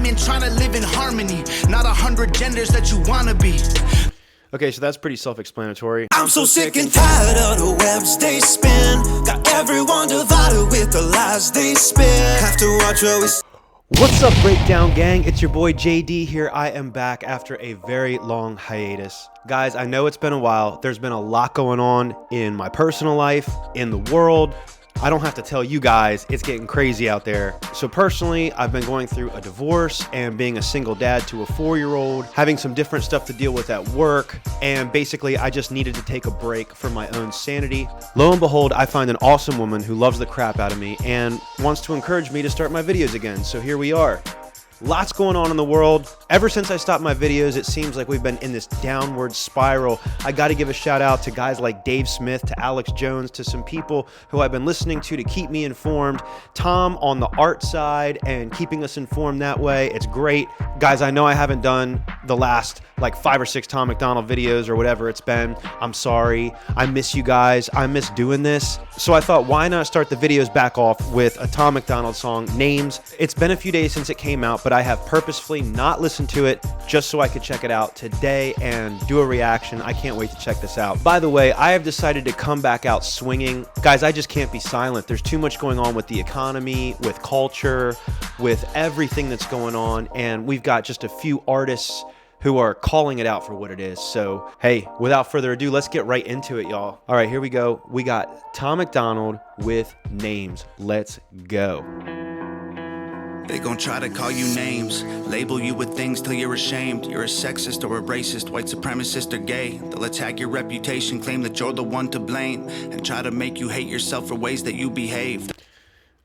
women trying to live in harmony, not 100 genders that you wanna be. Okay, so that's pretty self-explanatory. I'm so sick and tired of the webs they spin. Got everyone divided with the lies they spin. Have to watch what we say. What's up, Breakdown Gang? It's your boy JD here. I am back after a very long hiatus. Guys, I know it's been a while. There's been a lot going on in my personal life, in the world. I don't have to tell you guys, it's getting crazy out there. So personally, I've been going through a divorce and being a single dad to a 4-year-old, having some different stuff to deal with at work, and basically I just needed to take a break for my own sanity. Lo and behold, I find an awesome woman who loves the crap out of me and wants to encourage me to start my videos again. So here we are. Lots going on in the world. Ever since I stopped my videos, it seems like we've been in this downward spiral. I got to give a shout out to guys like Dave Smith, to Alex Jones, to some people who I've been listening to keep me informed. Tom on the art side and keeping us informed that way. It's great. Guys, I know I haven't done the last like 5 or 6 Tom Macdonald videos or whatever it's been. I'm sorry. I miss you guys. I miss doing this. So I thought, why not start the videos back off with a Tom Macdonald song, Names. It's been a few days since it came out, but I have purposefully not listened to it just so I could check it out today and do a reaction. I can't wait to check this out. By the way, I have decided to come back out swinging. Guys, I just can't be silent. There's too much going on with the economy, with culture, with everything that's going on, and we've got just a few artists who are calling it out for what it is. So, hey, without further ado, let's get right into it, y'all. All right, here we go. We got Tom Macdonald with Names. Let's go. They gon' try to call you names, label you with things till you're ashamed. You're a sexist or a racist, white supremacist or gay. They'll attack your reputation, claim that you're the one to blame, and try to make you hate yourself for ways that you behaved.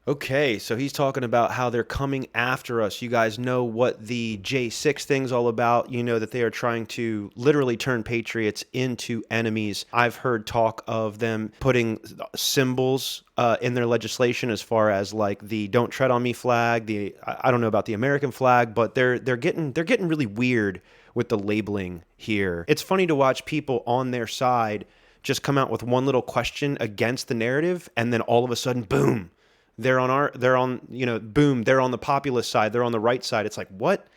Okay, so he's talking about how they're coming after us. You guys know what the J6 thing's all about. You know that they are trying to literally turn patriots into enemies. I've heard talk of them putting symbols in their legislation as far as like the "Don't Tread on Me" flag. I don't know about the American flag, but they're getting really weird with the labeling here. It's funny to watch people on their side just come out with one little question against the narrative, and then all of a sudden, boom. They're on the populist side. They're on the right side. It's like, what?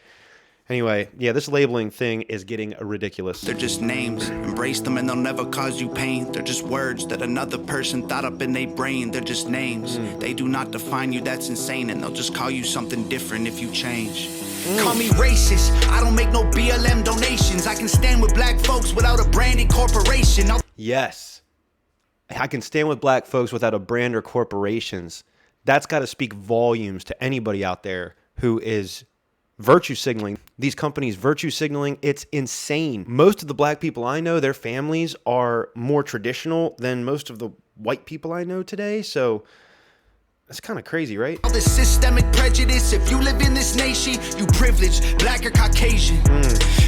Anyway, yeah, this labeling thing is getting ridiculous. They're just names. Embrace them and they'll never cause you pain. They're just words that another person thought up in their brain. They're just names. They do not define you. That's insane. And they'll just call you something different if you change. Call me racist. I don't make no BLM donations. I can stand with black folks without a branded corporation. Yes. I can stand with black folks without a brand or corporations. That's got to speak volumes to anybody out there who is virtue signaling. These companies virtue signaling, it's insane. Most of the black people I know, their families are more traditional than most of the white people I know today. So that's kind of crazy, right? All this systemic prejudice. If you live in this nation, you privileged, black or Caucasian.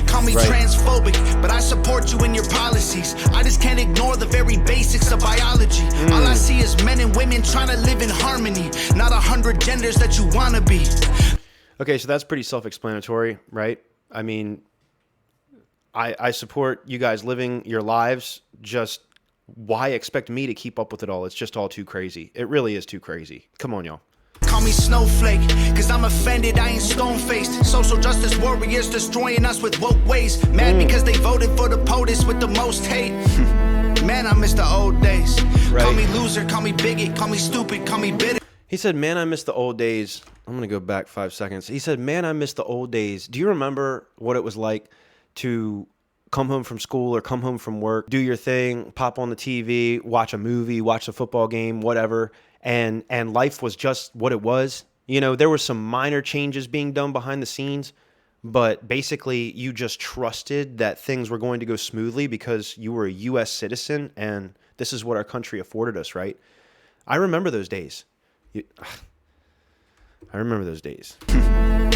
Call me transphobic, but I support you in your policies. I just can't ignore the very basics of biology. All I see is men and women trying to live in harmony, not 100 genders that you want to be. Okay, so that's pretty self-explanatory, right? I mean, I support you guys living your lives. Just why expect me to keep up with it all? It's just all too crazy. It really is too crazy. Come on, y'all. Call me snowflake, cause I'm offended, I ain't stone-faced. Social justice warriors destroying us with woke ways. Mad because they voted for the POTUS with the most hate. Man, I miss the old days. Call me loser, call me bigot, call me stupid, call me bitter. He said, man, I miss the old days. I'm going to go back 5 seconds. He said, man, I miss the old days. Do you remember what it was like to come home from school or come home from work, do your thing, pop on the TV, watch a movie, watch a football game, whatever, and life was just what it was? You know, there were some minor changes being done behind the scenes, but basically you just trusted that things were going to go smoothly because you were a U.S. citizen, and this is what our country afforded us, right? I remember those days. I remember those days.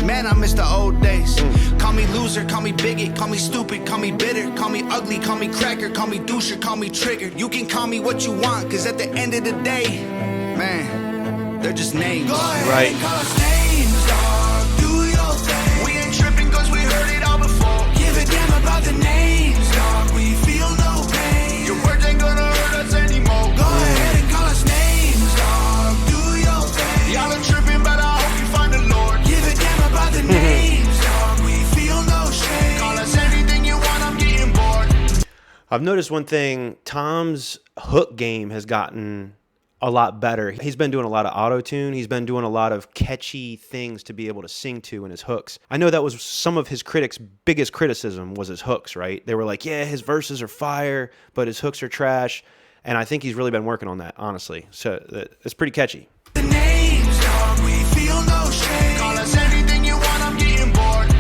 Man, I miss the old days. Call me loser, call me bigot, call me stupid, call me bitter, call me ugly, call me cracker, call me doucher, call me triggered. You can call me what you want, cause at the end of the day, man, they're just names. Go ahead and call us names, dog. Do your thing. We ain't tripping cause we heard it all before. Give a damn about the names, dog. We feel no pain. Your words ain't gonna hurt us anymore. Go ahead and call us names, dog. Do your thing. Y'all are tripping, but I hope you find the Lord. Give a damn about the names. I've noticed one thing. Tom's hook game has gotten a lot better. He's been doing a lot of auto-tune. He's been doing a lot of catchy things to be able to sing to in his hooks. I know that was some of his critics' biggest criticism was his hooks, right? They were like, yeah, his verses are fire, but his hooks are trash. And I think he's really been working on that, honestly. So it's pretty catchy. The names, dog, we feel no shame. Call us anything you want, I'm getting bored.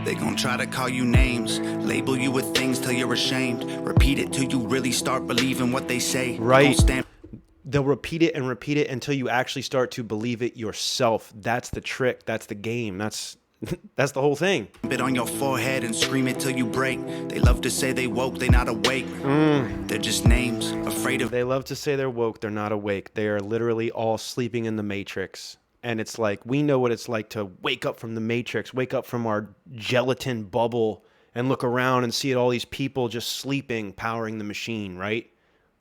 They gon' try to call you names, label you with things till you're ashamed. Repeat it till you really start believing what they say. Right. They'll repeat it until you actually start to believe it yourself. That's the trick. That's the game. That's the whole thing. Bit on your forehead and scream it till you break. They love to say they woke, they not awake. They're just names, afraid of. They love to say they're woke, they're not awake. They are literally all sleeping in the Matrix. And it's like, we know what it's like to wake up from the Matrix, wake up from our gelatin bubble and look around and see all these people just sleeping, powering the machine, right?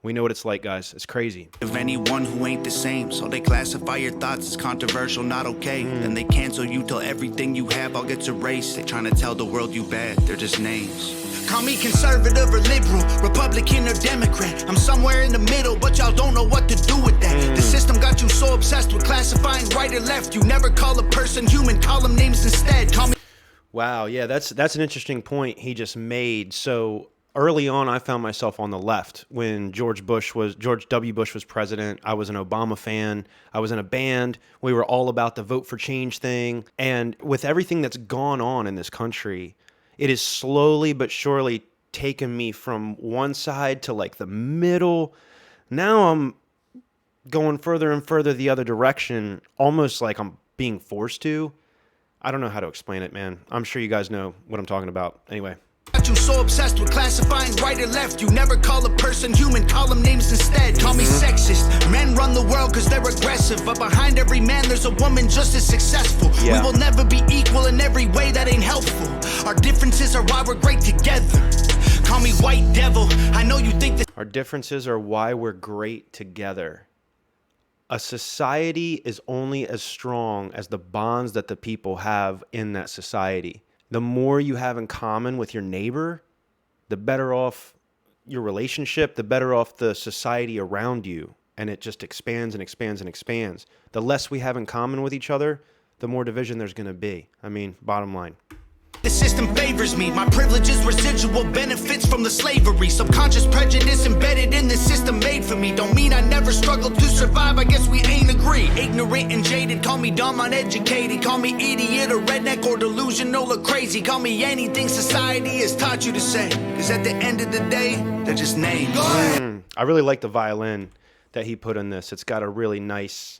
We know what it's like, guys. It's crazy. Of anyone who ain't the same, so they classify your thoughts as controversial, not okay. Then they cancel you till everything you have all gets erased. They trying to tell the world you bad, they're just names. Call me conservative or liberal, Republican or Democrat. I'm somewhere in the middle, but y'all don't know what to do with that. The system got you so obsessed with classifying right or left. You never call a person human, call them names instead. Call me. Wow, yeah, that's an interesting point he just made. So early on, I found myself on the left. When George W. Bush was president, I was an Obama fan. I was in a band. We were all about the vote for change thing. And with everything that's gone on in this country, it is slowly but surely taken me from one side to like the middle. Now I'm going further and further the other direction, almost like I'm being forced to. I don't know how to explain it, man. I'm sure you guys know what I'm talking about. Anyway. Got you so obsessed with classifying right or left. You never call a person human, call them names instead. Call me sexist. Men run the world cause they're aggressive, but behind every man there's a woman just as successful. Yeah. We will never be equal in every way, that ain't helpful. Our differences are why we're great together. Call me white devil. I know you think that our differences are why we're great together. A society is only as strong as the bonds that the people have in that society. The more you have in common with your neighbor, the better off your relationship, the better off the society around you. And it just expands and expands and expands. The less we have in common with each other, the more division there's going to be. I mean, bottom line. the system favors me. My privilege is residual benefits from the slavery. Subconscious prejudice embedded in the system made for me. Don't mean I never struggled to survive, I guess we ain't agree. Ignorant and jaded, call me dumb, uneducated. Call me idiot or redneck or delusional or crazy. Call me anything society has taught you to say. Cause at the end of the day, they're just names. I really like the violin that he put in this. It's got a really nice,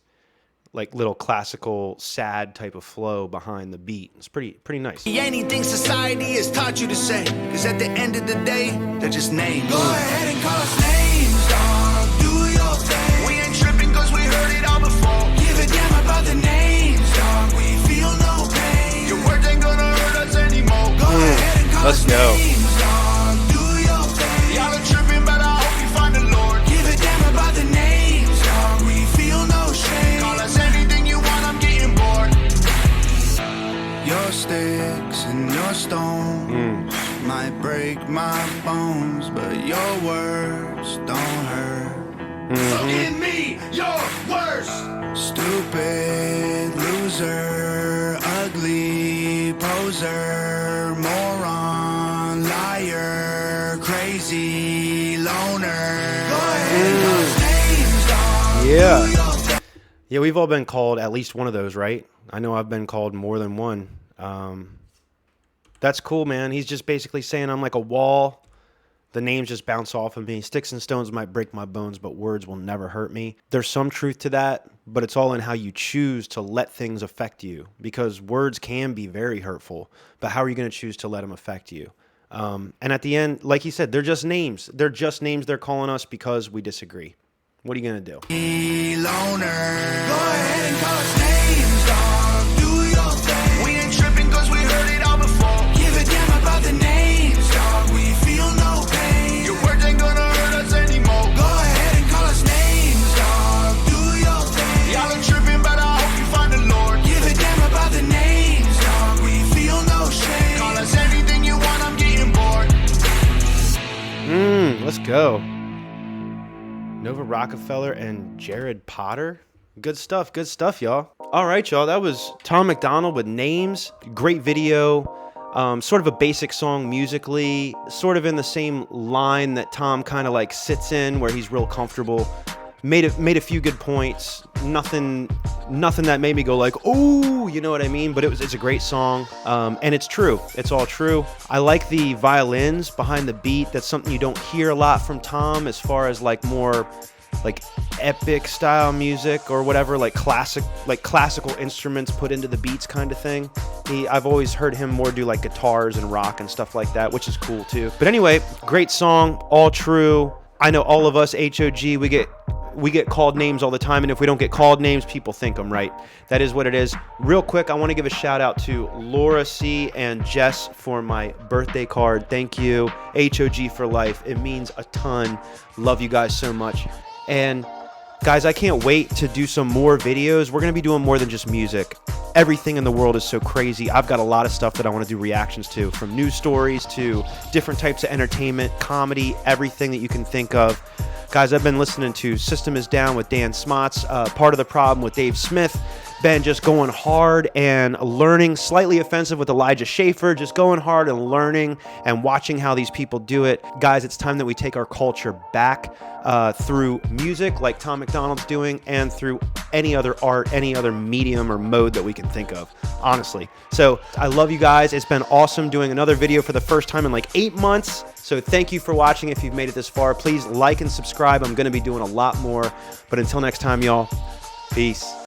like, little classical, sad type of flow behind the beat. It's pretty nice. Anything society has taught you to say. Cause at the end of the day, they're just names. Go ahead and call us names, dog. Do your thing. We ain't tripping cause we heard it all before. Give a damn about the names, dog. We feel no pain. Your words ain't gonna hurt us anymore. Go ahead and call us names, dog. Do your thing. Y'all are tripping, but I hope you find the Lord. Give a damn about the names, dog. We feel no shame. Call us anything you want, I'm getting bored. Your sticks and your stones might break my bones, but your words don't hurt. So give me your worst. Stupid loser, ugly poser, moron, liar, crazy loner. Go ahead and call us names, dog. Yeah. Yeah, we've all been called at least one of those, right? I know I've been called more than one. That's cool, man. He's just basically saying I'm like a wall. The names just bounce off of me. Sticks and stones might break my bones, but words will never hurt me. There's some truth to that, but it's all in how you choose to let things affect you, because words can be very hurtful, but how are you going to choose to let them affect you? And at the end, like he said, they're just names. They're just names they're calling us because we disagree. What are you going to do? Loner. Go ahead and call us names, dog. Do your thing. We ain't tripping cause we heard it all before. Give a damn about the names, dog. We feel no pain. Your words ain't gonna hurt us anymore. Go ahead and call us names, dog. Do your thing. Y'all are tripping, but I hope you find the Lord. Give a damn about the names, dog. We feel no shame. Call us anything you want, I'm getting bored. go. Nova Rockefeller and Jared Potter. Good stuff, y'all. All right, y'all. That was Tom Macdonald with Names. Great video. Sort of a basic song musically, sort of in the same line that Tom kind of like sits in, where he's real comfortable. Made a few good points. Nothing that made me go like, oh, you know what I mean? But it's a great song, and it's true. It's all true. I like the violins behind the beat. That's something you don't hear a lot from Tom, as far as like more like epic style music or whatever, like classical instruments put into the beats kind of thing. I've always heard him more do like guitars and rock and stuff like that, which is cool too. But anyway, great song, all true. I know all of us HOG, we get called names all the time, and if we don't get called names, people think them, right? That is what it is. Real quick, I want to give a shout out to Laura C. and Jess for my birthday card. Thank you. HOG for life. It means a ton. Love you guys so much. And guys, I can't wait to do some more videos. We're going to be doing more than just music. Everything in the world is so crazy. I've got a lot of stuff that I want to do reactions to, from news stories to different types of entertainment, comedy, everything that you can think of. Guys, I've been listening to System is Down with Dan Smots, Part of the Problem with Dave Smith. Been just going hard and learning, Slightly Offensive with Elijah Schaefer, just going hard and learning and watching how these people do it. Guys, it's time that we take our culture back through music like Tom Macdonald's doing, and through any other art, any other medium or mode that we can think of, honestly. So I love you guys. It's been awesome doing another video for the first time in like 8 months. So thank you for watching. If you've made it this far, please like and subscribe. I'm going to be doing a lot more. But until next time, y'all, peace.